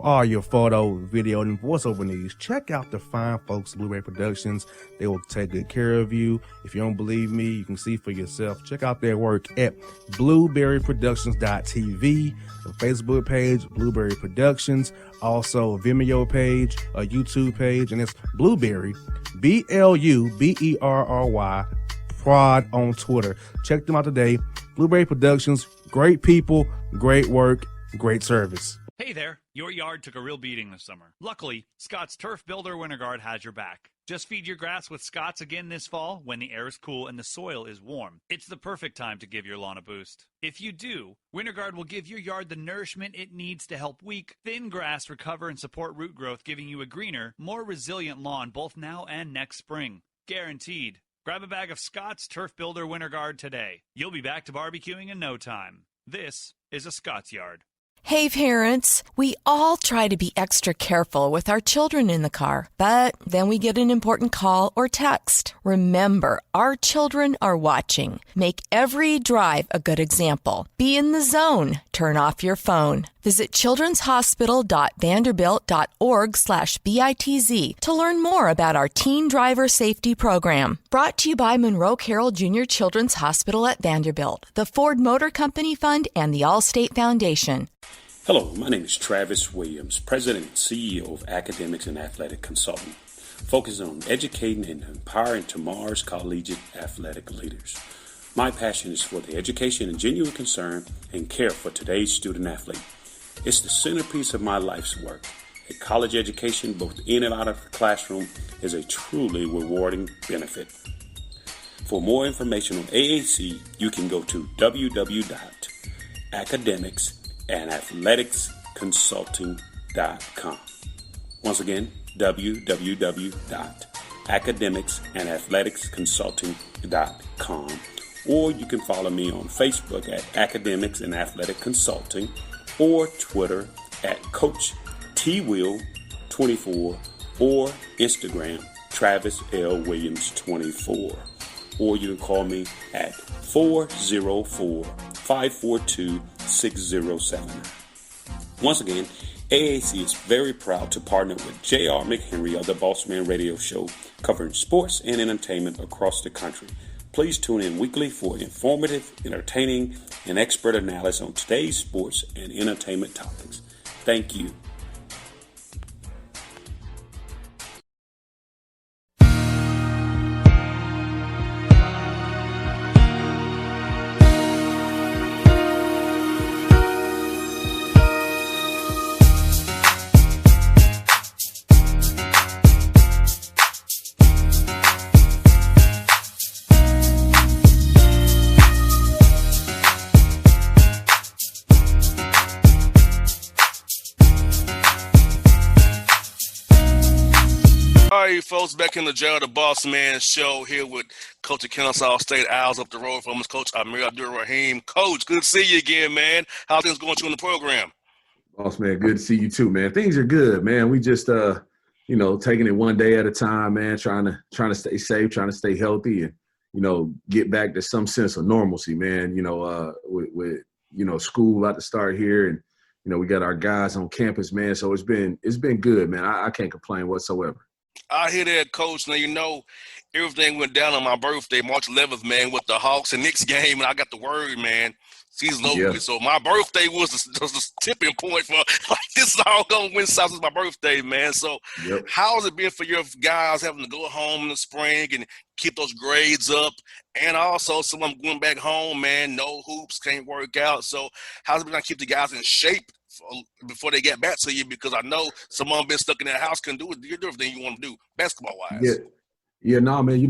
all your photo, video, and voiceover needs, check out the fine folks at Blueberry Productions. They will take good care of you. If you don't believe me, you can see for yourself. Check out their work at blueberryproductions.tv, the Facebook page, Blueberry Productions, also a Vimeo page, a YouTube page, and it's Blueberry, BLUBERRY, Prod on Twitter. Check them out today. Blueberry Productions, great people, great work, great service. Hey there, your yard took a real beating this summer. Luckily, Scott's Turf Builder Winter Guard has your back. Just feed your grass with Scott's again this fall when the air is cool and the soil is warm. It's the perfect time to give your lawn a boost. If you do, Winter Guard will give your yard the nourishment it needs to help weak, thin grass recover and support root growth, giving you a greener, more resilient lawn both now and next spring. Guaranteed. Grab a bag of Scott's Turf Builder Winter Guard today. You'll be back to barbecuing in no time. This is a Scott's Yard. Hey parents, we all try to be extra careful with our children in the car, but then we get an important call or text. Remember, our children are watching. Make every drive a good example. Be in the zone. Turn off your phone. Visit childrenshospital.vanderbilt.org/BITZ to learn more about our teen driver safety program. Brought to you by Monroe Carroll Jr. Children's Hospital at Vanderbilt, the Ford Motor Company Fund, and the Allstate Foundation. Hello, my name is Travis Williams, President and CEO of Academics and Athletic Consulting, focusing on educating and empowering tomorrow's collegiate athletic leaders. My passion is for the education and genuine concern and care for today's student athlete. It's the centerpiece of my life's work. A college education, both in and out of the classroom, is a truly rewarding benefit. For more information on AAC, you can go to www.academicsandathleticsconsulting.com. Once again, www.academicsandathleticsconsulting.com. Or you can follow me on Facebook at Academics and Athletic Consulting, or Twitter at Coach TWill24, or Instagram Travis L. Williams 24. Or you can call me at 404-542-6079. Once again, AAC is very proud to partner with J.R. McHenry of the Bossman Radio Show, covering sports and entertainment across the country. Please tune in weekly for informative, entertaining, and expert analysis on today's sports and entertainment topics. Thank you. All right, folks, back in the jail, the Bossman show here with Coach of Kennesaw State Owls up the road from us, Coach Amir Abdur-Rahim. Coach, good to see you again, man. How things going to you in the program? Bossman, good to see you too, man. Things are good, man. We just taking it one day at a time, man, trying to stay safe, trying to stay healthy, and get back to some sense of normalcy, man. With school about to start here, and we got our guys on campus, man. So it's been good, man. I can't complain whatsoever. I hear that, Coach. Now, everything went down on my birthday, March 11th, man, with the Hawks and Knicks game, and I got the word, man, season over with. So my birthday was the tipping point for, like, this is all going to win South. This is my birthday, man. So how has it been for your guys having to go home in the spring and keep those grades up? And also, some of them going back home, man, no hoops, can't work out. So how's it been to keep the guys in shape before they get back to you? Because I know some of them been stuck in that house, couldn't do everything you want to do basketball wise. No, man. You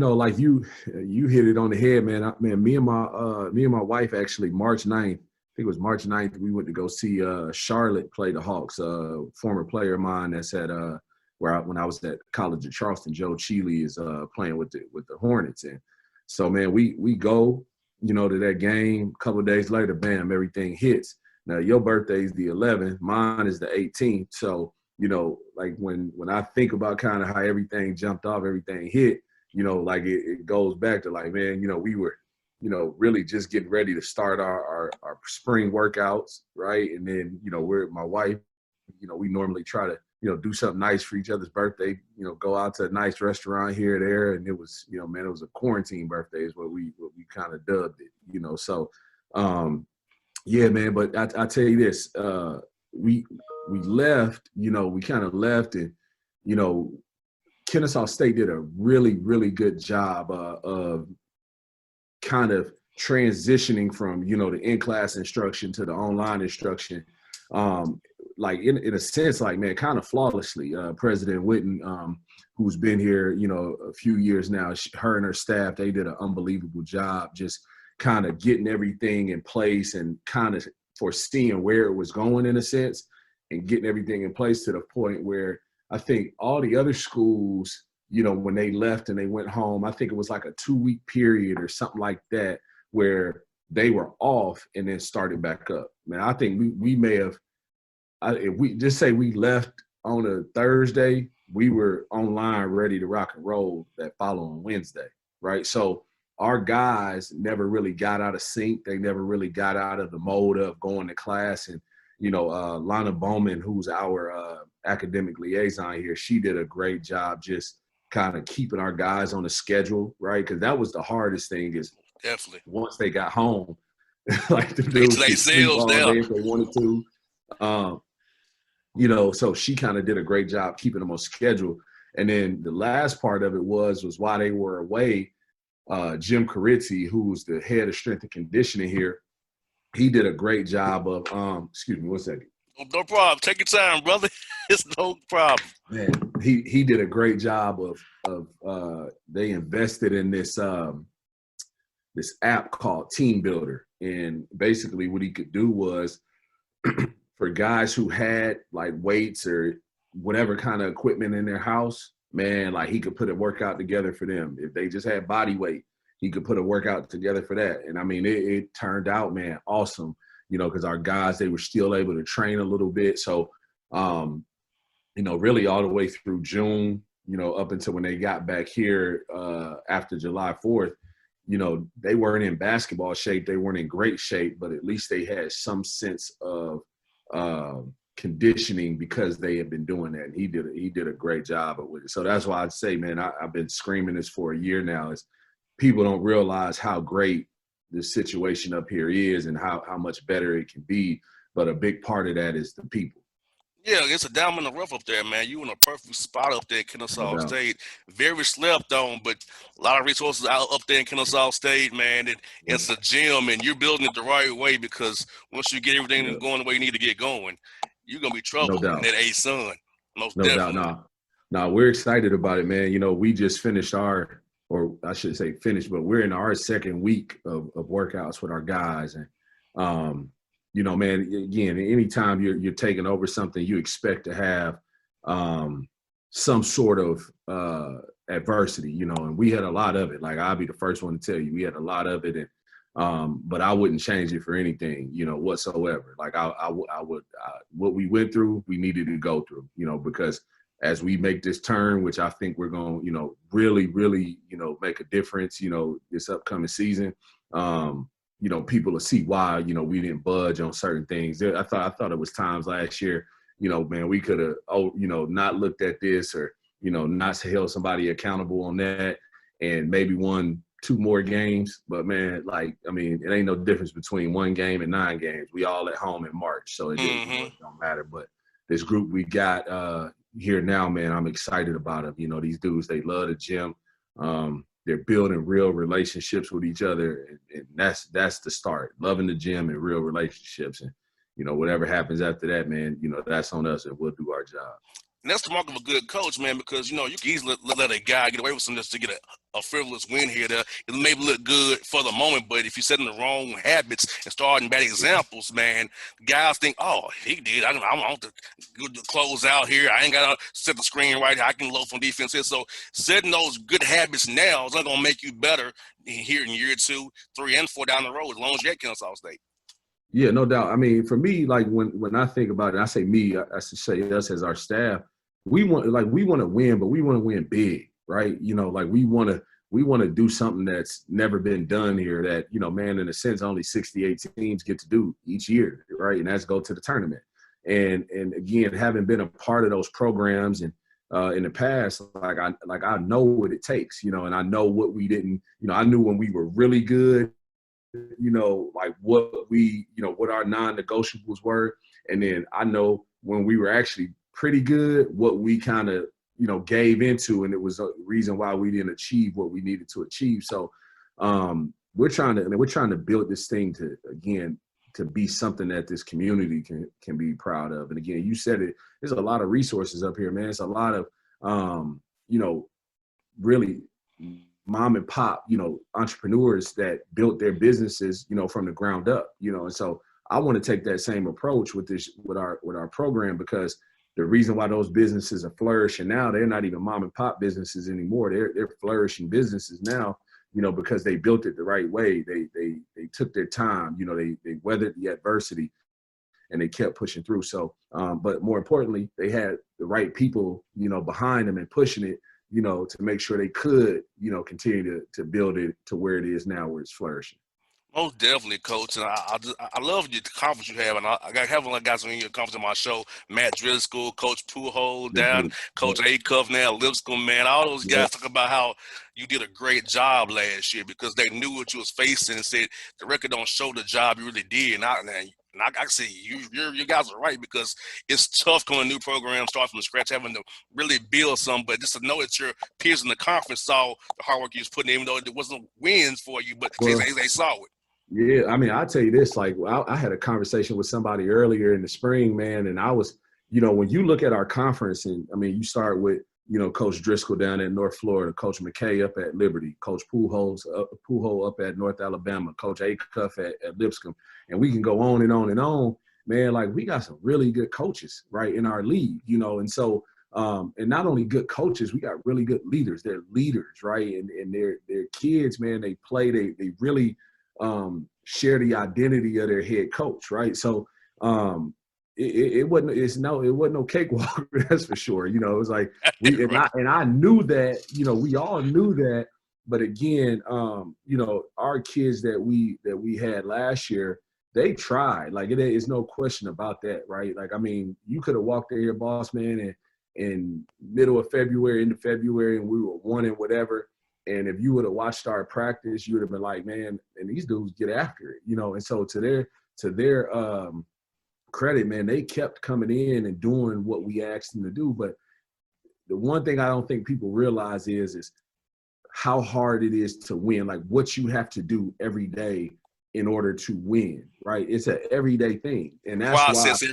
hit it on the head, man. Me and my wife actually March 9th. I think it was March 9th. We went to go see Charlotte play the Hawks. Former player of mine that's at when I was at College of Charleston, Joe Cheeley is playing with the Hornets, and so man, we go to that game. A couple of days later, bam, everything hits. Now, your birthday is the 11th. Mine is the 18th. So, like when I think about kind of how everything jumped off, everything hit, it goes back to like, man, we were, really just getting ready to start our spring workouts, right? And then, my wife we normally try to, do something nice for each other's birthday, go out to a nice restaurant here or there. And it was, man, it was a quarantine birthday is what we kind of dubbed it, so, yeah, man, but I tell you this, we left, we kind of left and, Kennesaw State did a really, really good job of kind of transitioning from, the in-class instruction to the online instruction, like in a sense, like, man, kind of flawlessly. President Witten, who's been here, a few years now, her and her staff, they did an unbelievable job just kind of getting everything in place and kind of foreseeing where it was going in a sense and getting everything in place to the point where I think all the other schools, when they left and they went home, I think it was like a 2-week period or something like that where they were off and then started back up. Man, I think we may have, if we just say we left on a Thursday, we were online ready to rock and roll that following Wednesday, right? So our guys never really got out of sync. They never really got out of the mode of going to class. And, Lana Bowman, who's our academic liaison here, she did a great job just kind of keeping our guys on the schedule, right? Because that was the hardest thing is definitely once they got home, like the they dudes could sleep all down day if they wanted to. So she kind of did a great job keeping them on schedule. And then the last part of it was while they were away, Jim Carizzi, who's the head of strength and conditioning here, he did a great job of, excuse me, one second. No problem. Take your time, brother. It's no problem. Man, he did a great job of they invested in this this app called Team Builder. And basically what he could do was for guys who had like weights or whatever kind of equipment in their house, man, like he could put a workout together for them. If they just had body weight, he could put a workout together for that. And I mean, it turned out, man, awesome, because our guys, they were still able to train a little bit. So, really all the way through June, up until when they got back here after July 4th, they weren't in basketball shape. They weren't in great shape, but at least they had some sense of conditioning because they had been doing that. And he did a great job with it. So that's why I'd say, man, I've been screaming this for a year now. Is people don't realize how great the situation up here is and how much better it can be. But a big part of that is the people. Yeah, it's a diamond in the rough up there, man. You in a perfect spot up there in Kennesaw State. Very slept on, but a lot of resources out up there in Kennesaw State, man. It's a gym, and you're building it the right way because once you get everything going the way you need to get going, you're going to be trouble in that A-Sun. Most definitely. No, we're excited about it, man. We just finished or I should say finished, but we're in our second week of workouts with our guys. And, man, again, anytime you're taking over something, you expect to have some sort of adversity, and we had a lot of it. Like, I'll be the first one to tell you, we had a lot of it. And, but I wouldn't change it for anything, whatsoever. Like I would, what we went through, we needed to go through, because as we make this turn, which I think we're going to, really, really, make a difference, this upcoming season, people will see why, we didn't budge on certain things. I thought it was times last year, man, we could have, not looked at this or, not held somebody accountable on that and maybe won 2 more games. But, man, it ain't no difference between 1 game and 9 games. We all at home in March, so it don't matter. But this group we got here now, man, I'm excited about them. These dudes, they love the gym. They're building real relationships with each other, and that's the start. Loving the gym and real relationships, and whatever happens after that, man, that's on us, and we'll do our job. And that's the mark of a good coach, man, because, you can easily let a guy get away with something just to get a frivolous win here. It may look good for the moment, but if you're setting the wrong habits and starting bad examples, man, guys think, oh, he did. I want to close out here. I ain't got to set the screen right here. I can loaf on defense here. So setting those good habits now is not going to make you better here in year 2, 3, and 4 down the road as long as you're at Kennesaw State. Yeah, no doubt. I mean, for me, like when I think about it, I say me, I should say us as our staff, we want to win, but we want to win big, right? We want to do something that's never been done here that, man, in a sense, only 68 teams get to do each year, right? And that's go to the tournament. And again, having been a part of those programs and in the past, I know what it takes, you know, and I know what we didn't, you know, I knew when we were really good, you know, like what we, you know, what our non-negotiables were. And then I know when we were actually pretty good, what we kind of, you know, gave into, and it was a reason why we didn't achieve what we needed to achieve. So we're trying to build this thing to be something that this community can be proud of. And again, you said it, there's a lot of resources up here, man. It's a lot of, you know, really mom and pop, you know, entrepreneurs that built their businesses, you know, from the ground up, you know. And so I want to take that same approach with our program, because the reason why those businesses are flourishing now, they're not even mom and pop businesses anymore. They're flourishing businesses now, you know, because they built it the right way. They took their time, you know, they weathered the adversity and they kept pushing through. So, but more importantly, they had the right people, you know, behind them and pushing it, you know, to make sure they could, you know, continue to build it to where it is now, where it's flourishing. Most definitely, Coach. And I love the conference you have. And I have one guys on your conference on my show, Matt Driscoll, Coach Pujols down, Coach Acuff now, Lipscomb, man. All those guys talk about how you did a great job last year because they knew what you was facing and said the record don't show the job you really did. And I say you guys are right, because it's tough coming a new program, start from scratch, having to really build something. But just to know that your peers in the conference saw the hard work you was putting in, even though it wasn't wins for you, but they saw it. Yeah, I mean, I'll tell you this, like I had a conversation with somebody earlier in the spring, man, and I was, you know, when you look at our conference, and I mean, you start with, you know, Coach Driscoll down at North Florida, Coach McKay up at Liberty, Coach Pujols up at North Alabama, Coach Acuff at Lipscomb, and we can go on and on and on, man. Like, we got some really good coaches, right, in our league, you know, and so and not only good coaches, we got really good leaders. They're leaders, right, and they're kids, man. They play, they really share the identity of their head coach, right? So it wasn't no cakewalk, that's for sure. You know, it was like I knew that, you know, we all knew that, but again, you know, our kids that we had last year, they tried. Like, it is no question about that, right? Like, I mean, you could have walked in here, Bossman, and in middle of February, into February, and we were 1 and whatever. And if you would have watched our practice, you would have been like, man, and these dudes get after it, you know. And so to their credit, man, they kept coming in and doing what we asked them to do. But the one thing I don't think people realize is how hard it is to win, like what you have to do every day in order to win, right? It's an everyday thing. And that's process why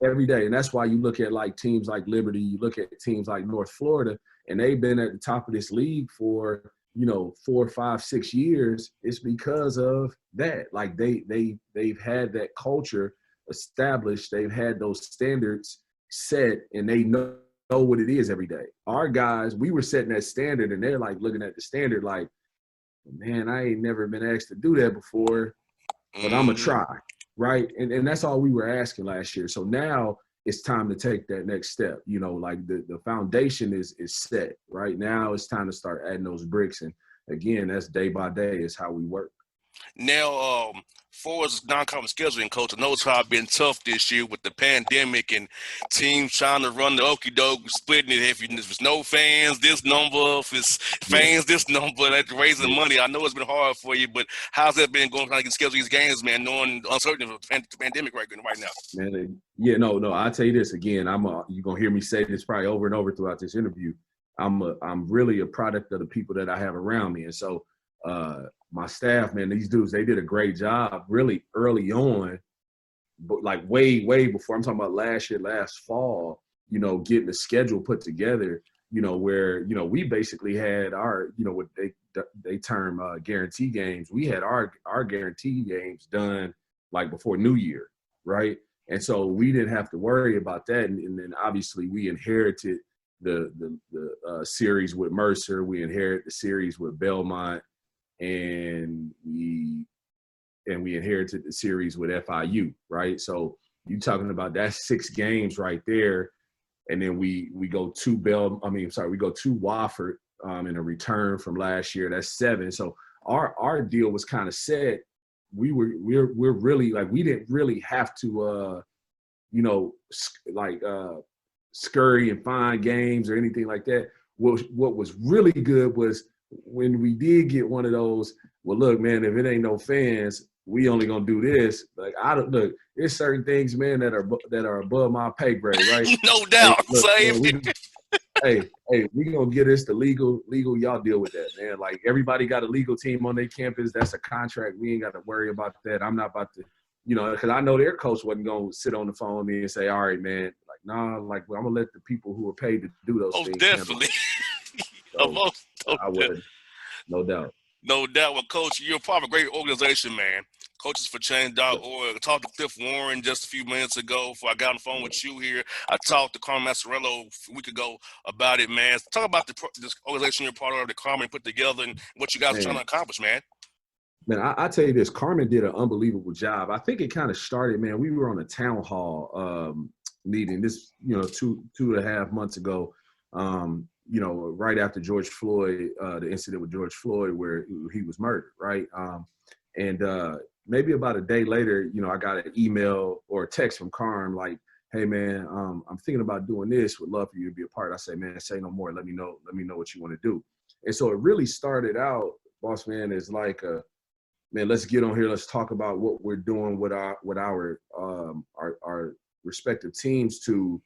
every day. And that's why you look at like teams like Liberty, you look at teams like North Florida, and they've been at the top of this league for, you know, 4, 5, 6 years. It's because of that. Like they've had that culture established. They've had those standards set, and they know what it is every day. Our guys, we were setting that standard, and they're like looking at the standard like, man, I ain't never been asked to do that before, but I'm going to try, right? And that's all we were asking last year. So now it's time to take that next step. You know, like the foundation is set. Right now it's time to start adding those bricks. And again, that's day by day is how we work. Now, for as non-conference scheduling, Coach, I know it's hard been tough this year with the pandemic and teams trying to run the okie doke, splitting it. If there's no fans, this number. If it's fans, this number. That's raising money. I know it's been hard for you, but how's that been going, trying to schedule these games, man, knowing the uncertainty of the pandemic right now? Man, yeah, no. I'll tell you this again. You're gonna hear me say this probably over and over throughout this interview. I'm really a product of the people that I have around me, and so. My staff, man, these dudes, they did a great job really early on, but like way before. I'm talking about last fall, you know, getting the schedule put together, you know, where, you know, we basically had our, you know, what they term guarantee games. We had our guarantee games done like before New Year, right? And so we didn't have to worry about that. And then obviously we inherited the series with Mercer. We inherited the series with Belmont. And we inherited the series with FIU, right? So you're talking about that 6 games right there, and then we go to Wofford in a return from last year. That's 7. So our deal was kind of set. We're really like we didn't really have to scurry and find games or anything like that. What was really good was when we did get one of those, well, look, man, if it ain't no fans, we only gonna do this. Like, look, there's certain things, man, that are above my pay grade, right? No doubt. Hey, look, man, we gonna get this to legal. Y'all deal with that, man. Like, everybody got a legal team on their campus. That's a contract. We ain't got to worry about that. I'm not about to, because I know their coach wasn't gonna sit on the phone with me and say, all right, man, like, nah, like, well, I'm gonna let the people who are paid to do those things. Definitely. So, I would, no doubt. No doubt. Well, Coach, you're part of a great organization, man. CoachesForChange.org. I talked to Cliff Warren just a few minutes ago before I got on the phone with you here. I talked to Carmen Massarello a week ago about it, man. Talk about this organization you're part of, that Carmen put together, and what you guys are trying to accomplish, man. Man, I tell you this, Carmen did an unbelievable job. I think it kind of started, man, we were on a town hall meeting this, 2.5 months ago, right after George Floyd, the incident with George Floyd where he was murdered, right? Maybe about a day later, I got an email or a text from Carm like, hey, man, I'm thinking about doing this. Would love for you to be a part. I say, man, say no more. Let me know what you want to do. And so it really started out, Bossman, is like, man, let's get on here. Let's talk about what we're doing with our respective teams to,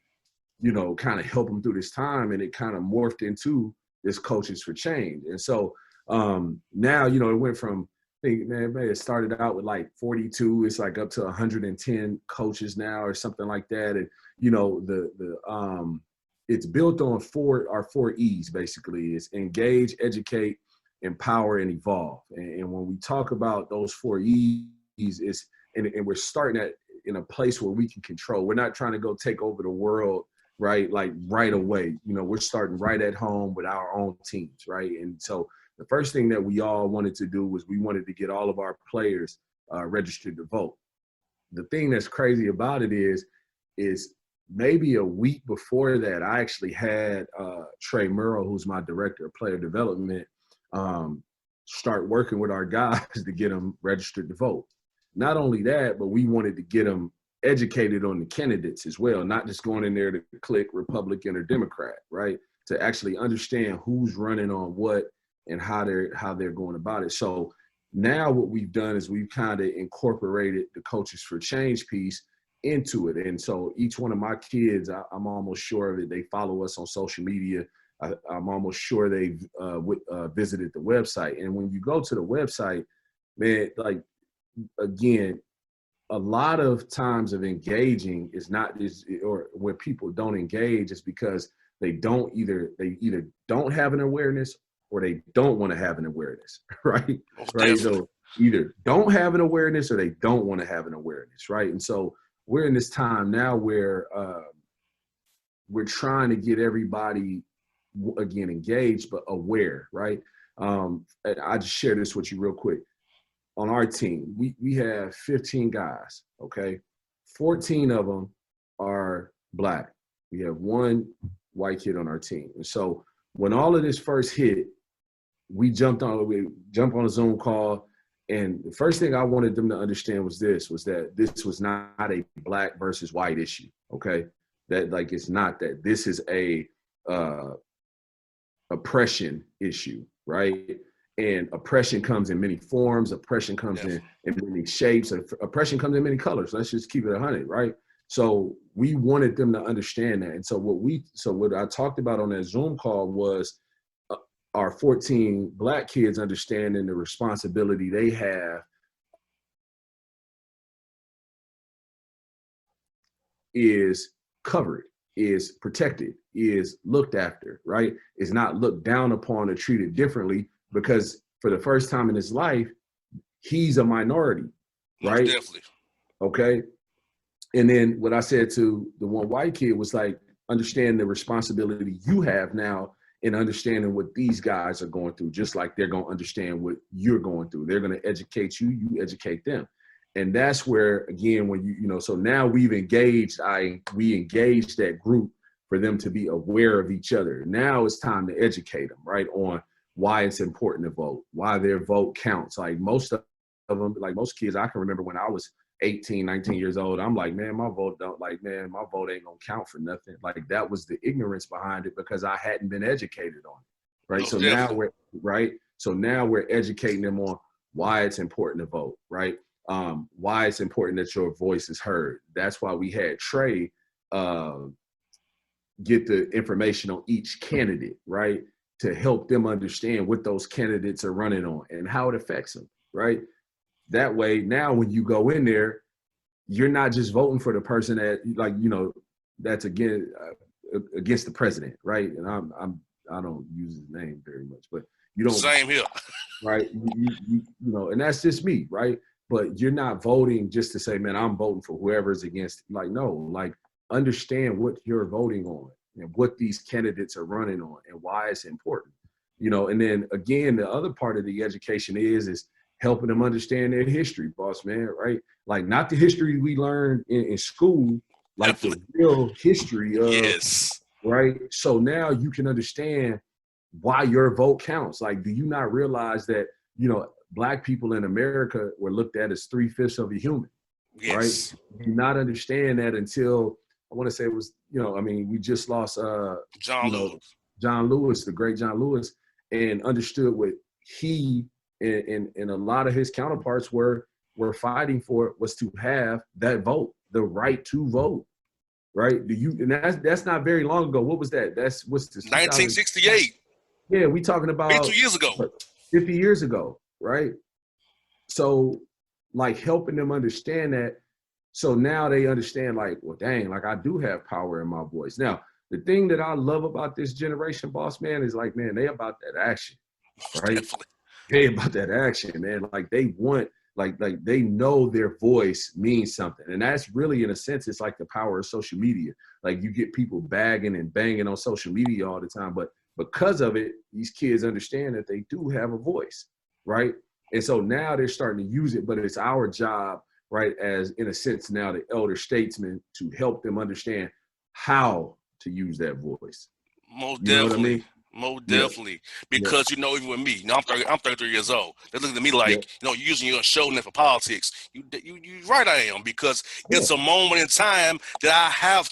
kind of help them through this time. And it kind of morphed into this Coaches for Change. And so now, it went from, it started out with like 42. It's like up to 110 coaches now or something like that. And, it's built on our four E's, basically. It's engage, educate, empower, and evolve. And when we talk about those four E's, and we're starting at in a place where we can control. We're not trying to go take over the world, right? Like right away. We're starting right at home with our own teams, right? And so the first thing that we all wanted to do was we wanted to get all of our players registered to vote. The thing that's crazy about it is maybe a week before that, I actually had Trey Murrow, who's my director of player development, start working with our guys to get them registered to vote. Not only that, but we wanted to get them educated on the candidates as well, not just going in there to click Republican or Democrat, right? To actually understand who's running on what and how they're going about it. So now what we've done is we've kind of incorporated the Coaches for Change piece into it. And so each one of my kids, I'm almost sure that they follow us on social media. I'm almost sure they've visited the website. And when you go to the website, man, like, again, a lot of times of engaging or where people don't engage is because they either don't have an awareness or they don't want to have an awareness, right? Right. So either don't have an awareness or they don't want to have an awareness, right? And so we're in this time now where we're trying to get everybody, again, engaged, but aware, right? I just share this with you real quick. On our team, we have 15 guys, okay? 14 of them are Black. We have one white kid on our team. And so when all of this first hit, we jumped on a Zoom call, and the first thing I wanted them to understand was that this was not a Black versus white issue, okay? That, like, it's not that. This is a oppression issue, right? And oppression comes in many forms. Oppression comes in many shapes. Oppression comes in many colors. Let's just keep it 100, right? So we wanted them to understand that. And so what I talked about on that Zoom call was our 14 Black kids understanding the responsibility they have is covered, is protected, is looked after, right? Is not looked down upon or treated differently, because for the first time in his life, he's a minority, right? Most definitely. Okay. And then what I said to the one white kid was like, understand the responsibility you have now in understanding what these guys are going through, just like they're going to understand what you're going through. They're going to educate you, you educate them. And that's where, again, when so now we've engaged, we engaged that group for them to be aware of each other. Now it's time to educate them, right, on why it's important to vote, why their vote counts. Like most of them, like most kids, I can remember when I was 18, 19 years old. I'm like, man, my vote ain't gonna count for nothing. Like that was the ignorance behind it because I hadn't been educated on it. Right. So now we're educating them on why it's important to vote, right? Why it's important that your voice is heard. That's why we had Trey get the information on each candidate, right? To help them understand what those candidates are running on and how it affects them, right? That way, now when you go in there, you're not just voting for the person that, like, you know, that's against the president, right? And I don't use his name very much, but you don't. Same here, right? You know, and that's just me, right? But you're not voting just to say, man, I'm voting for whoever's against. Like, no, like understand what you're voting on and what these candidates are running on and why it's important, you know. And then again, the other part of the education is helping them understand their history, boss man, right? Like not the history we learned in school, like the real history of, yes, right? So now you can understand why your vote counts. Like, do you not realize that, you know, Black people in America were looked at as 3/5 of a human, yes. Right? You not understand that until, I want to say it was, you know, I mean, we just lost John Lewis, the great John Lewis, and understood what he and a lot of his counterparts were fighting for was to have that vote, the right to vote, right? And that's not very long ago. What was that? What's this? 1968. Yeah, we talking about 52 years ago. 50 years ago, right? So, like helping them understand that. So now they understand, like, well, dang, like I do have power in my voice. Now, the thing that I love about this generation, boss man, is like, man, they about that action, right? Definitely. They about that action, man. Like they want, like they know their voice means something. And that's really, in a sense, it's like the power of social media. Like you get people bagging and banging on social media all the time, but because of it, these kids understand that they do have a voice, right? And so now they're starting to use it, but it's our job, right, as in a sense now the elder statesmen, to help them understand how to use that voice. Most You know definitely. what I mean? Most definitely. Because, you know, even with me, you know, I'm 33 years old. They look at me like, you know, using your show for politics. You right, I am, because it's a moment in time that I have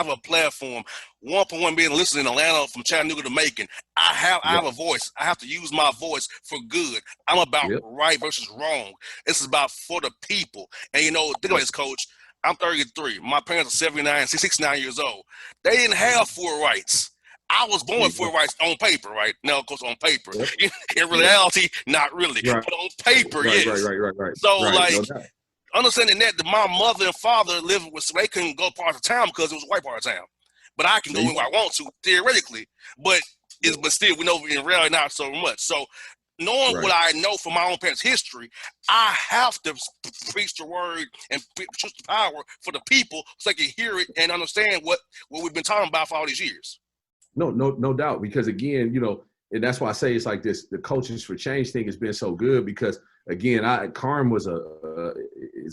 a platform. 1.1 million listeners in Atlanta from Chattanooga to Macon. I have a voice. I have to use my voice for good. I'm about right versus wrong. This is about for the people. And, you know, think about this, Coach. I'm 33. My parents are 79, 69 years old. They didn't have full rights. I was born with full rights on paper, right? Now, of course, on paper. In reality, not really. But on paper, yes. Right. So, like, understanding that my mother and father lived with, so they couldn't go part of town because it was a white part of town. But I can go anywhere I want to, theoretically. But still, we know in reality not so much. So, knowing what I know from my own parents' history, I have to preach the word and preach the power for the people so they can hear it and understand what we've been talking about for all these years. No doubt. Because again, you know, and that's why I say it's like this, the Coaches for Change thing has been so good because again, Carm is a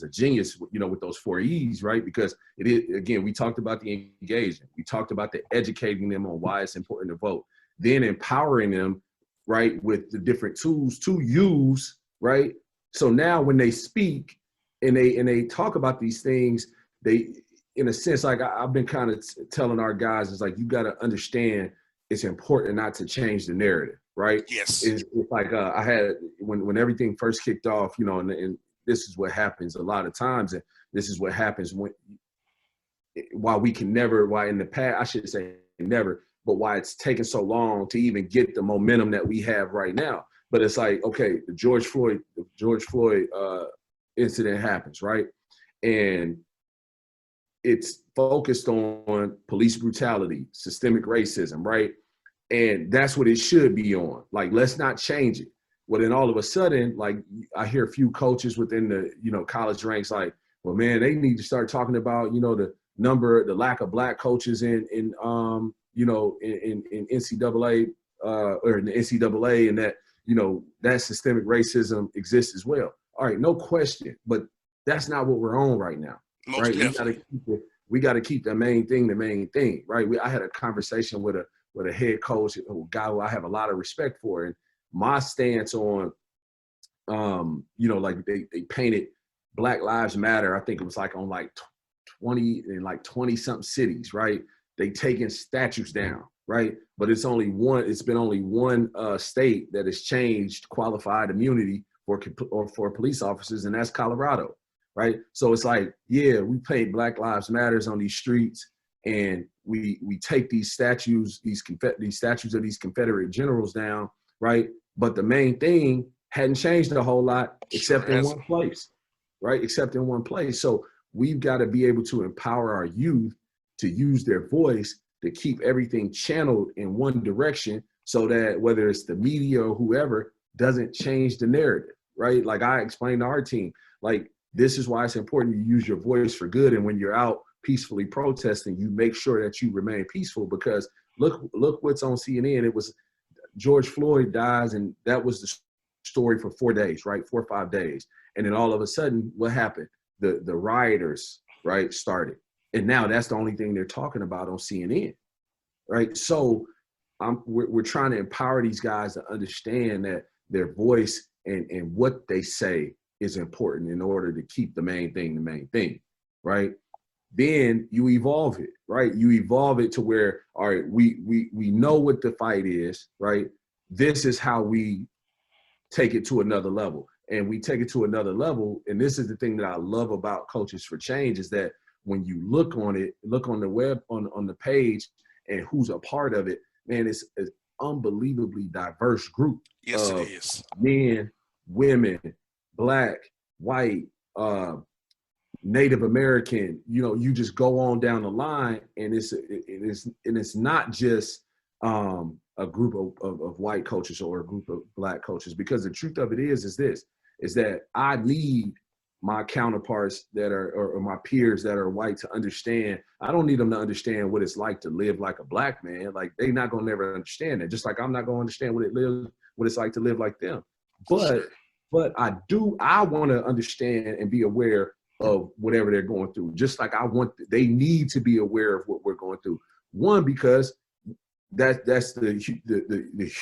genius, you know, with those 4 E's, right? Because again, we talked about the engagement. We talked about the educating them on why it's important to vote, then empowering them, right, with the different tools to use, right? So now when they speak and they talk about these things, they, in a sense, like I've been kind of telling our guys, it's like, you got to understand it's important not to change the narrative, right? Yes. It's like I had, when everything first kicked off, you know, and this is what happens a lot of times, and this is what happens why in the past, I should say never, but why it's taken so long to even get the momentum that we have right now. But it's like, okay, the George Floyd incident happens, right? And it's focused on police brutality, systemic racism, right? And that's what it should be on. Like, let's not change it. Well, then all of a sudden, like I hear a few coaches within the, you know, college ranks like, well, man, they need to start talking about, you know, the lack of Black coaches in NCAA or in the NCAA, and that, you know, that systemic racism exists as well. All right, no question, but that's not what we're on right now. Most right, definitely. we got to keep the main thing, right? I had a conversation with a head coach, a guy who I have a lot of respect for, and my stance on, you know, like they painted Black Lives Matter, I think it was like on like 20 something cities, right? They taking statues down, right? But it's been only one state that has changed qualified immunity for police officers, and that's Colorado, right? So it's like, yeah, we paint Black Lives Matters on these streets, and we take these statues, these statues of these Confederate generals down, right? But the main thing hadn't changed a whole lot except in one place, right? Except in one place. So we've got to be able to empower our youth to use their voice to keep everything channeled in one direction, so that whether it's the media or whoever doesn't change the narrative, right? Like I explained to our team, like, this is why it's important you use your voice for good. And when you're out peacefully protesting, you make sure that you remain peaceful, because look what's on CNN. It was George Floyd dies, and that was the story for 4 days, right? 4 or 5 days. And then all of a sudden, what happened? The rioters, right, started. And now that's the only thing they're talking about on CNN, right? So we're trying to empower these guys to understand that their voice and what they say is important in order to keep the main thing, right? Then you evolve it, right? You evolve it to where, all right, we know what the fight is, right? This is how we take it to another level. And we take it to another level. And this is the thing that I love about Coaches for Change, is that when you look on it, look on the web, on the page, and who's a part of it, man, it's an unbelievably diverse group. Yes, it is. Men, women, Black, white, Native American, you just go on down the line, and it's not just a group of white coaches or a group of Black coaches, because the truth of it is that I need my counterparts that are, or my peers that are white, to understand. I don't need them to understand what it's like to live like a Black man. Like, they not gonna never understand that. Just like I'm not gonna understand what it's like to live like them. But I want to understand and be aware of whatever they're going through. Just like they need to be aware of what we're going through. One, because that's the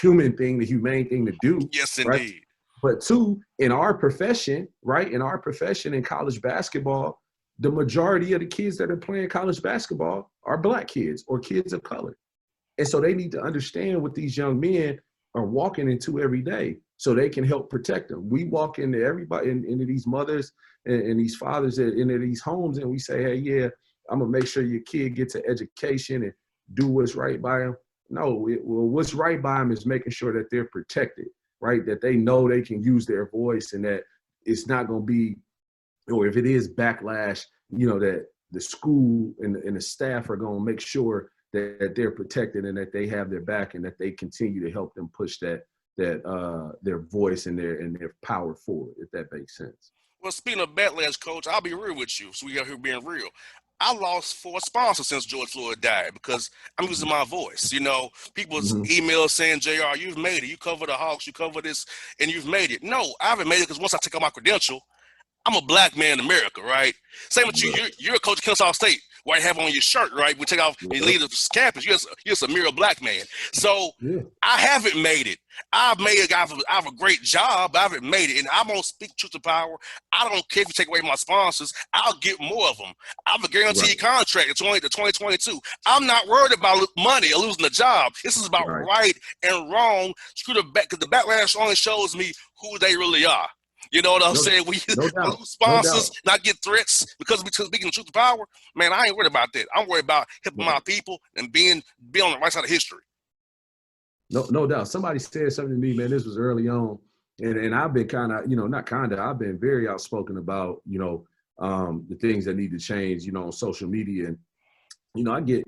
human thing, the humane thing to do. Yes, right? indeed. But two, in our profession, right? In our profession in college basketball, the majority of the kids that are playing college basketball are Black kids or kids of color. And so they need to understand what these young men are walking into every day, so they can help protect them. We walk into everybody, into these mothers and these fathers into these homes, and we say, hey, yeah, I'm gonna make sure your kid gets an education and do what's right by them. No, what's right by them is making sure that they're protected, right? That they know they can use their voice, and that it's not gonna be, or if it is backlash, that the school and the staff are gonna make sure that they're protected, and that they have their back, and that they continue to help them push their voice and their power forward, if that makes sense. Well, speaking of backlash, Coach, I'll be real with you. So we out here being real. I lost 4 sponsors since George Floyd died, because I'm using my voice. People's emails saying, JR, you've made it. You cover the Hawks, you cover this, and you've made it. No, I haven't made it, because once I take out my credential, I'm a Black man in America, right? Same with you. You're a coach of Kennesaw State, where you have on your shirt, right? We take off and leave the campus. You're a Amir Black man. So I haven't made it. I have a great job, but I haven't made it. And I'm going to speak truth to power. I don't care if you take away my sponsors. I'll get more of them. I have a guaranteed contract to 2022. I'm not worried about money or losing a job. This is about right and wrong. Screw the back, because the backlash only shows me who they really are. You know what I'm saying? We lose sponsors, not get threats because speaking truth to power. Man, I ain't worried about that. I'm worried about helping my people and being on the right side of history. No doubt. Somebody said something to me, man. This was early on, and I've been I've been very outspoken about the things that need to change, on social media, and I get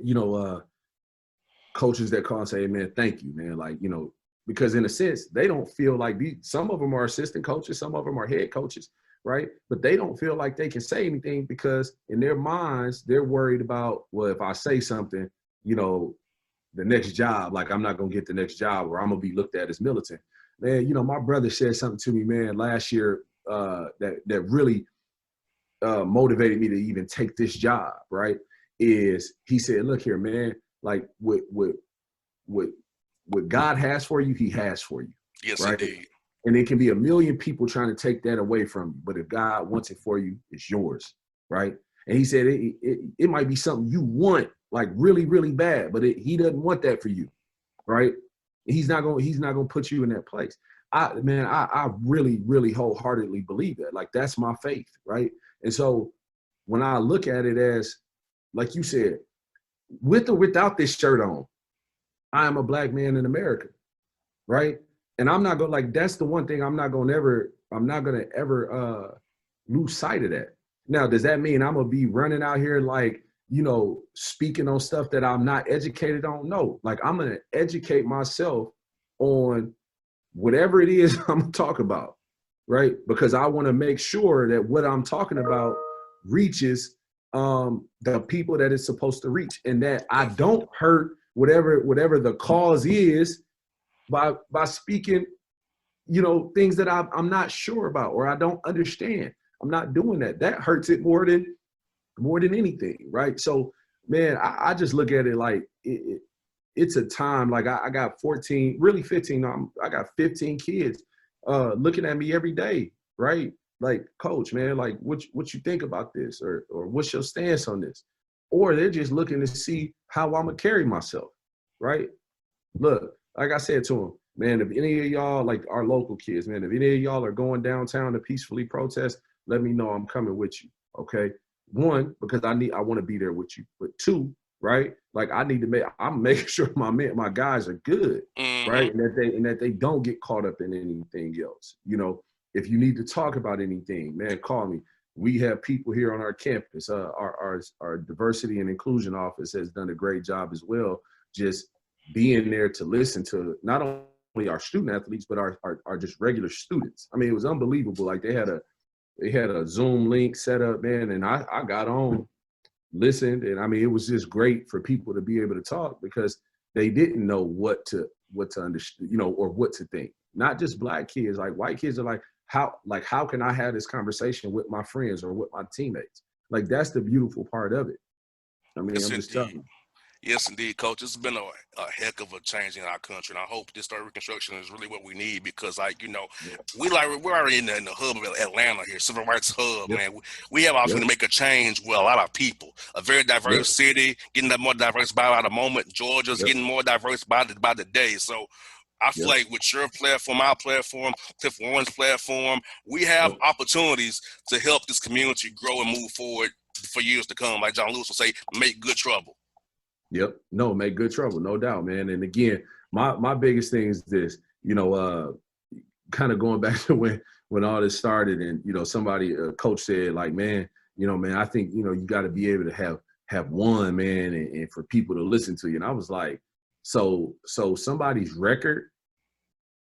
coaches that call and say, hey, man, thank you, man, like because in a sense, they don't feel like some of them are assistant coaches, some of them are head coaches, right? But they don't feel like they can say anything, because in their minds, they're worried about, well, if I say something, the next job, like I'm not going to get the next job, or I'm going to be looked at as militant. Man, my brother said something to me, man, last year that really motivated me to even take this job, right? Is he said, look here, man, like what God has for you, he has for you. Yes, right? indeed. And it can be a million people trying to take that away from you. But if God wants it for you, it's yours, right? And he said it might be something you want, like really, really bad, but he doesn't want that for you, right? He's not gonna put you in that place. I really, really wholeheartedly believe that. Like, that's my faith, right? And so when I look at it as, like you said, with or without this shirt on, I am a black man in America, right? And I'm not gonna, like, that's the one thing I'm not gonna ever lose sight of that. Now, does that mean I'm gonna be running out here like, you know, speaking on stuff that I'm not educated on? No, like, I'm gonna educate myself on whatever it is I'm gonna talk about, right? Because I want to make sure that what I'm talking about reaches the people that it's supposed to reach, and that I don't hurt whatever the cause is by speaking, you know, things that I'm not sure about or I don't understand. I'm not doing that. That hurts it more than anything, right? So, man, I just look at it like it's a time. Like, I got 14, really 15. I got 15 kids looking at me every day, right? Like, coach, man, like, what you think about this, or what's your stance on this? Or they're just looking to see how I'm gonna carry myself, right? Look, like I said to them, man, if any of y'all, like our local kids, man, if any of y'all are going downtown to peacefully protest, let me know. I'm coming with you, okay? One, because I want to be there with you. But two, right? Like, I'm making sure my guys are good, right? And that they don't get caught up in anything else. You know, if you need to talk about anything, man, call me. We have people here on our campus. Our diversity and inclusion office has done a great job as well, just being there to listen to not only our student athletes, but our just regular students. I mean, it was unbelievable. Like, they had a Zoom link set up, man, and I got on, listened, and I mean, it was just great for people to be able to talk, because they didn't know what to understand, you know, or what to think. Not just black kids, like white kids are like, how can I have this conversation with my friends or with my teammates? Like, that's the beautiful part of it. I mean, Yes, I'm just telling you. Yes, indeed, Coach. It's been a heck of a change in our country, and I hope this third reconstruction is really what we need, because, like, you know, we're already in the hub of Atlanta here, civil rights hub, man. We have opportunity to make a change with a lot of people. A very diverse city, getting that more diverse by the moment. Georgia's getting more diverse by the day. So I feel like with your platform, our platform, Cliff Warren's platform, we have opportunities to help this community grow and move forward for years to come. Like John Lewis will say, make good trouble. Yep. No, make good trouble, no doubt, man. And again, my biggest thing is this, you know, kind of going back to when all this started, and, you know, somebody, coach said, like, man, you know, man, I think, you know, you got to be able to have one, man, and for people to listen to you. And I was like, so somebody's record,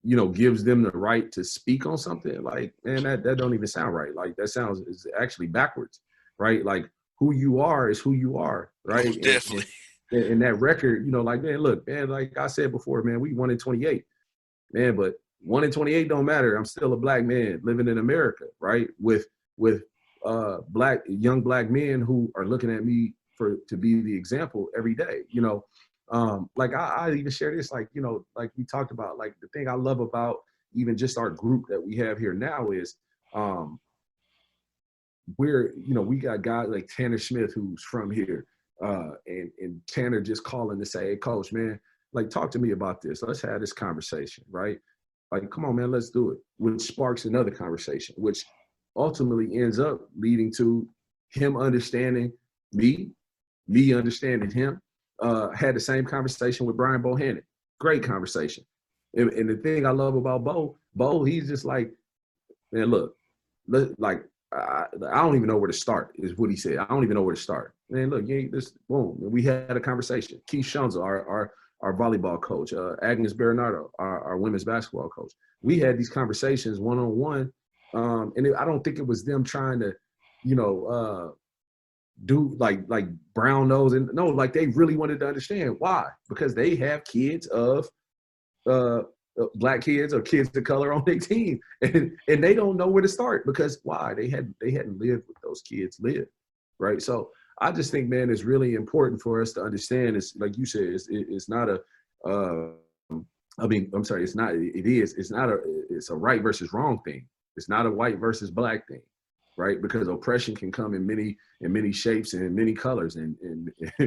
you know, gives them the right to speak on something? Like, man, that don't even sound right. Like, that sounds is actually backwards, right? Like, who you are is who you are, right? Most definitely. And that record, you know, like, man, look, man, like I said before, man, we 1 in 28, man, but 1 in 28 don't matter. I'm still a black man living in America, right? With young black men who are looking at me to be the example every day, you know. Like, I even share this, like, you know, like we talked about, like, the thing I love about even just our group that we have here now is you know, we got guys like Tanner Smith, who's from here. And Tanner just calling to say, hey, coach, man, like, talk to me about this. Let's have this conversation, right? Like, come on, man, let's do it. Which sparks another conversation, which ultimately ends up leading to him understanding me understanding him. Had the same conversation with Brian Bohannon. Great conversation. And the thing I love about Bo, he's just like, man, look, like, I don't even know where to start, is what he said. I don't even know where to start. Man, look, boom. We had a conversation. Keith Shunzel, our volleyball coach, Agnes Bernardo, our women's basketball coach. We had these conversations one-on-one. And I don't think it was them trying to, you know, do like brown nose. And no, like, they really wanted to understand why. Because they have kids of black kids or kids of color on their team, and they don't know where to start, because why? They hadn't lived what those kids live, right? So I just think, man, it's really important for us to understand. It's like you said, it's not I mean, I'm sorry, it's not, it is, it's a right versus wrong thing. It's not a white versus black thing, right? Because oppression can come in many shapes and in many colors and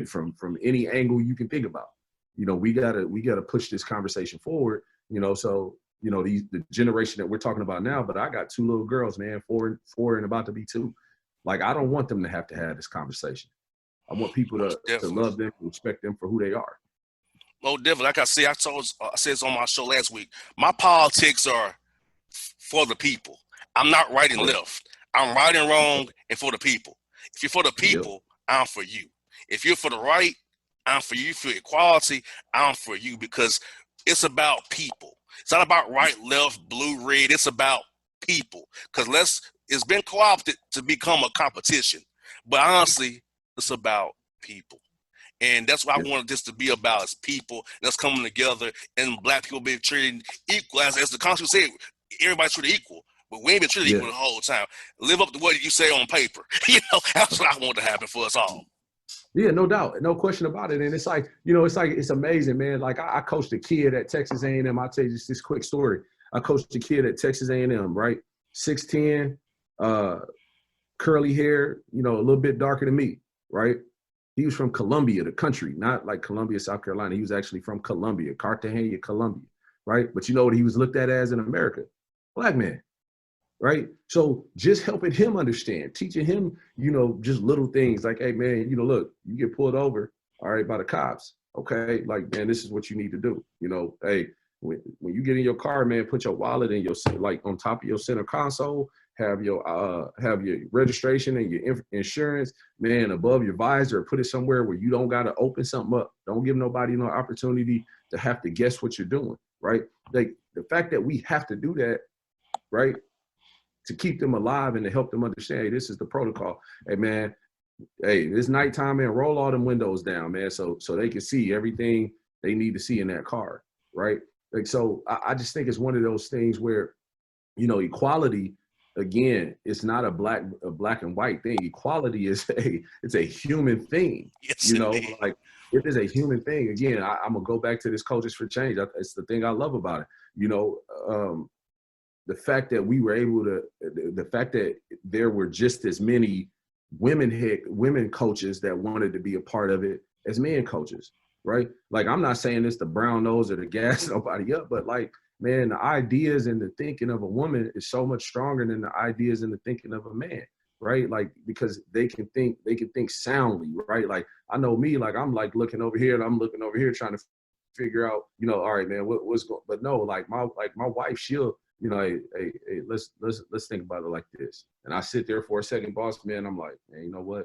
from any angle you can think about. You know, we gotta push this conversation forward, you know, so, you know, the generation that we're talking about now, but I got 2 little girls, man, four and about to be 2. Like, I don't want them to have this conversation. I want people to love them, respect them for who they are. Oh, definitely. Like I said, I said this on my show last week. My politics are for the people. I'm not right and left. I'm right and wrong and for the people. If you're for the people, I'm for you. If you're for the right, I'm for you. For equality, I'm for you, because it's about people. It's not about right, left, blue, red. It's about people. Because it's been co-opted to become a competition. But honestly, it's about people. And that's what I wanted this to be about, is people that's coming together and black people being treated equal. As the Constitution said, everybody's treated equal. But we ain't been treated equal the whole time. Live up to what you say on paper. You know, that's what I want to happen for us all. Yeah, no doubt. No question about it. And it's like, you know, it's amazing, man. Like, I coached a kid at Texas A&M. I'll tell you just this quick story. I coached a kid at Texas A&M, right? 6'10", curly hair, you know, a little bit darker than me, right? He was from Columbia, the country, not like Columbia, South Carolina. He was actually from Columbia, Cartagena, Columbia, right? But you know what he was looked at as in America? Black man, right? So just helping him understand, teaching him, you know, just little things like, hey, man, you know, look, you get pulled over, all right, by the cops, okay? Like, man, this is what you need to do. You know, hey, when you get in your car, man, put your wallet in your, like, on top of your center console, have your registration and your insurance, man, above your visor, put it somewhere where you don't got to open something up. Don't give nobody no opportunity to have to guess what you're doing, right? Like, the fact that we have to do that, right, to keep them alive and to help them understand, hey, this is the protocol. Hey, man, hey, it's nighttime, man, roll all them windows down, man, so they can see everything they need to see in that car, right? Like, so I just think it's one of those things where, you know, equality, again, it's not a black and white thing. Equality is it's a human thing. Yes, you know, indeed. like, it is a human thing. Again, I'm gonna go back to this Coaches for Change. It's the thing I love about it. You know, the fact that we were able to, the fact that there were just as many women coaches that wanted to be a part of it as men coaches, right? Like, I'm not saying this to brown nose or to gas nobody up, but like, man, the ideas and the thinking of a woman is so much stronger than the ideas and the thinking of a man, right? Like, because they can think soundly, right? Like, I know me, like, I'm like looking over here and I'm looking over here trying to figure out, you know, all right, man, what's going, but no, like my wife, she'll, you know, hey, let's think about it like this. And I sit there for a second, boss man, I'm like, man, you know what?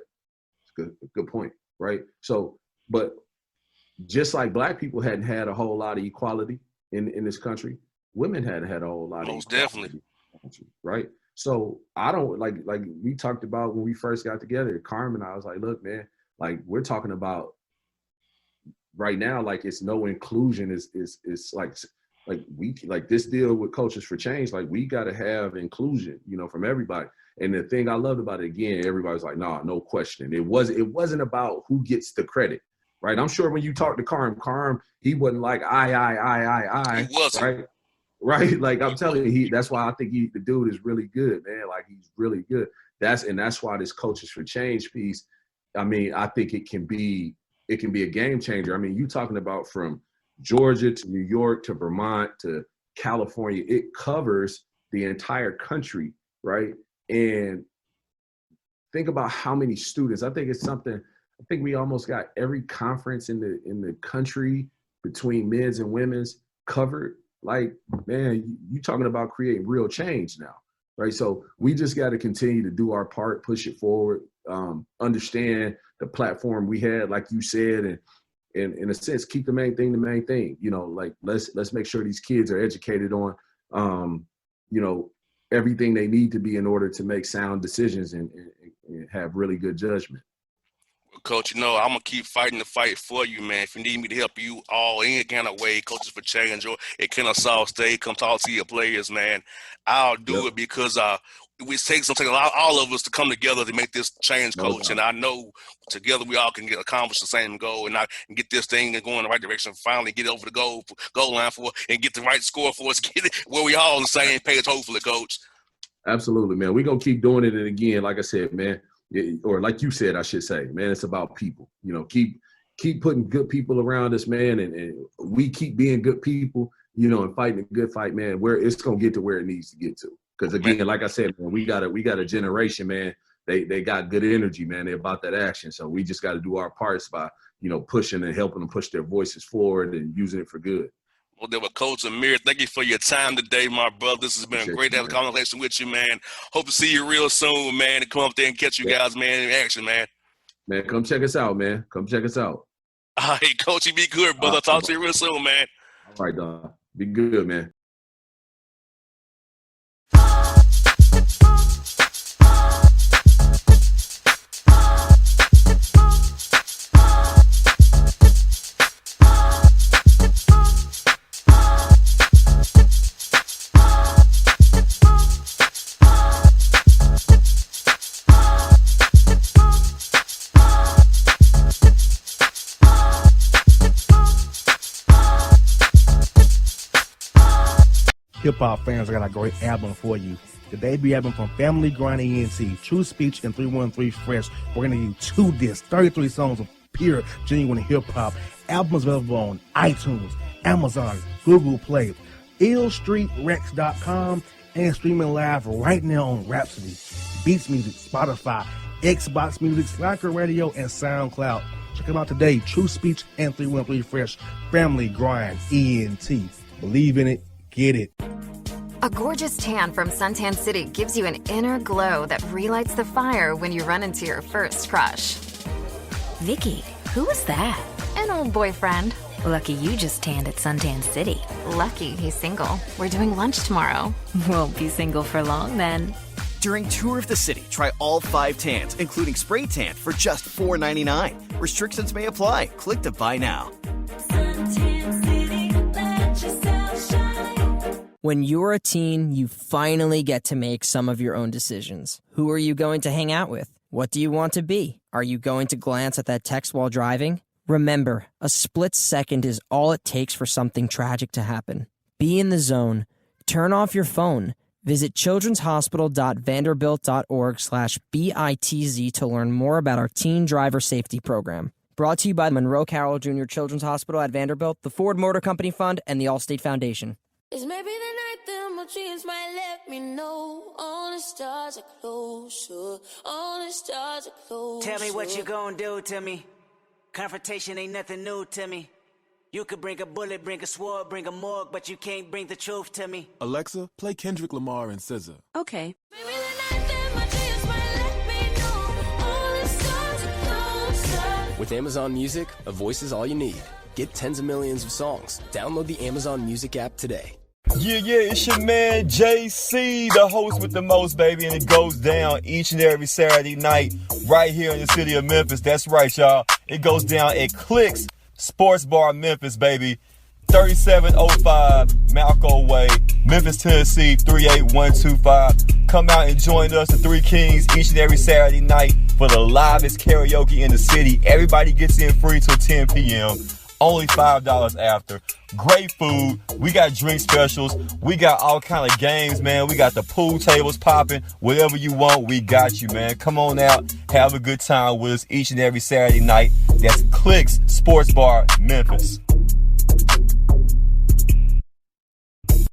It's good point, right? So, but just like black people hadn't had a whole lot of equality in this country, women hadn't had a whole lot of equality. Definitely. Right? So I don't, like we talked about when we first got together, Carmen, I was like, look, man, like, we're talking about right now, like, it's no inclusion is like we, like, this deal with Coaches for Change, like, we got to have inclusion, you know, from everybody. And the thing I loved about it, again, everybody's like, nah, no question. It wasn't about who gets the credit, right? I'm sure when you talk to Carm, he wasn't like, I, He wasn't. right? Like, I'm telling you, that's why I think the dude is really good, man. Like, he's really good. That's why this Coaches for Change piece, I mean, I think it can be a game changer. I mean, you talking about from Georgia to New York to Vermont to California, it covers the entire country, right? And think about how many students. I think it's something, I think we almost got every conference in the country between men's and women's covered. Like, man, you talking about creating real change now, right? So we just got to continue to do our part, push it forward, understand the platform we had, like you said, and in a sense, keep the main thing, you know, like, let's make sure these kids are educated on, you know, everything they need to be in order to make sound decisions and have really good judgment. Coach, you know, I'm going to keep fighting the fight for you, man. If you need me to help you all any kind of way, Coaches for Change or at Kennesaw State, come talk to your players, man. I'll do it because it takes all of us to come together to make this change, Coach. And I know together we all can accomplish the same goal and get this thing going in the right direction. Finally, get over the goal line and get the right score for us. Get it where we all on the same page. Hopefully, Coach. Absolutely, man. We're gonna keep doing it. And again, like I said, man, or like you said, I should say, man, it's about people. You know, keep putting good people around us, man, and we keep being good people. You know, and fighting a good fight, man. Where it's gonna get to where it needs to get to. Because again, like I said, man, we got a generation, man. They got good energy, man. They're about that action. So we just got to do our parts by, you know, pushing and helping them push their voices forward and using it for good. Well, there were Coach Amir. Thank you for your time today, my brother. This has been great to have a conversation with you, man. Hope to see you real soon, man, and come up there and catch you guys, man, in action, man. Man, come check us out, man. Come check us out. All right, Coach, you be good, brother. I'll talk to you real soon, man. All right, dog. Be good, man. Hip-hop fans, I got a great album for you. The debut album from Family Grind ENT, True Speech and 313 Fresh. We're going to give you 2 discs, 33 songs of pure, genuine hip-hop. Albums available on iTunes, Amazon, Google Play, illstreetrex.com, and streaming live right now on Rhapsody, Beats Music, Spotify, Xbox Music, Slacker Radio, and SoundCloud. Check them out today, True Speech and 313 Fresh, Family Grind ENT. Believe in it, get it. A gorgeous tan from Suntan City gives you an inner glow that relights the fire when you run into your first crush. Vicky, who was that? An old boyfriend. Lucky you just tanned at Suntan City. Lucky he's single. We're doing lunch tomorrow. Won't be single for long then. During Tour of the City, try all 5 tans, including spray tan, for just $4.99. Restrictions may apply. Click to buy now. Suntan City, let yourself shine. When you're a teen, you finally get to make some of your own decisions. Who are you going to hang out with? What do you want to be? Are you going to glance at that text while driving? Remember, a split second is all it takes for something tragic to happen. Be in the zone. Turn off your phone. Visit childrenshospital.vanderbilt.org/BITZ to learn more about our teen driver safety program. Brought to you by Monroe Carroll Jr. Children's Hospital at Vanderbilt, the Ford Motor Company Fund, and the Allstate Foundation. It's maybe the night that my dreams might let me know. All the stars are closer. All the stars are closer. Tell me what you gonna do to me. Confrontation ain't nothing new to me. You could bring a bullet, bring a sword, bring a morgue, but you can't bring the truth to me. Alexa, play Kendrick Lamar and SZA. Okay. Maybe the night that my dreams might let me know. All the stars are closer. With Amazon Music, a voice is all you need. Get tens of millions of songs. Download the Amazon Music app today. Yeah, it's your man JC, the host with the most, baby, and it goes down each and every Saturday night right here in the city of Memphis. That's right, y'all. It goes down at Clicks Sports Bar Memphis, baby. 3705 Malco Way, Memphis, Tennessee, 38125. Come out and join us, the Three Kings, each and every Saturday night for the livest karaoke in the city. Everybody gets in free till 10 p.m. Only $5 after. Great food. We got drink specials. We got all kind of games, man. We got the pool tables popping. Whatever you want, we got you, man. Come on out. Have a good time with us each and every Saturday night. That's Clicks Sports Bar, Memphis.